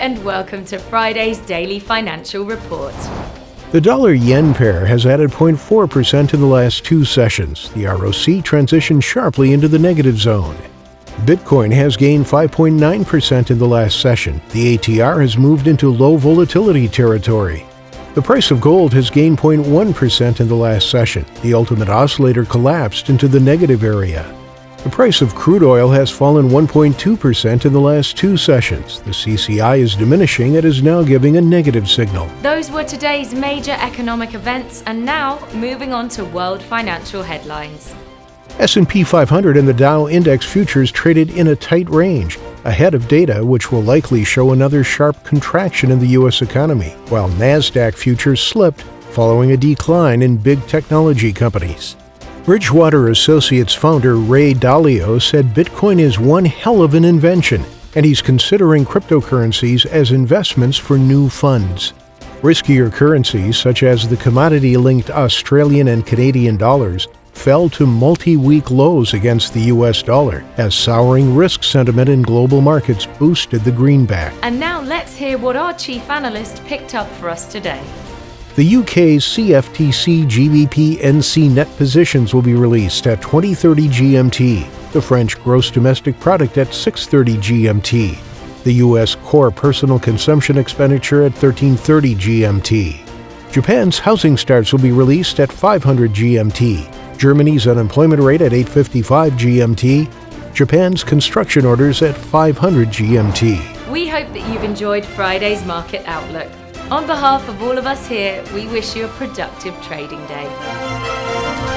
and welcome to Friday's Daily Financial Report. The dollar-yen pair has added 0.4% in the last two sessions. The ROC transitioned sharply into the negative zone. Bitcoin has gained 5.9% in the last session. The ATR has moved into low volatility territory. The price of gold has gained 0.1% in the last session. The ultimate oscillator collapsed into the negative area. The price of crude oil has fallen 1.2% in the last two sessions. The CCI is diminishing and is now giving a negative signal. Those were today's major economic events, and now moving on to world financial headlines. S&P 500 and the Dow Index futures traded in a tight range, ahead of data which will likely show another sharp contraction in the U.S. economy, while Nasdaq futures slipped following a decline in big technology companies. Bridgewater Associates founder Ray Dalio said Bitcoin is one hell of an invention, and he's considering cryptocurrencies as investments for new funds. Riskier currencies, such as the commodity-linked Australian and Canadian dollars, fell to multi-week lows against the U.S. dollar, as souring risk sentiment in global markets boosted the greenback. And now let's hear what our chief analyst picked up for us today. The UK's CFTC GBP NC net positions will be released at 20:30 GMT, the French gross domestic product at 6:30 GMT, the US core personal consumption expenditure at 13:30 GMT. Japan's housing starts will be released at 500 GMT, Germany's unemployment rate at 8:55 GMT, Japan's construction orders at 500 GMT. We hope that you've enjoyed Friday's Market Outlook. On behalf of all of us here, we wish you a productive trading day.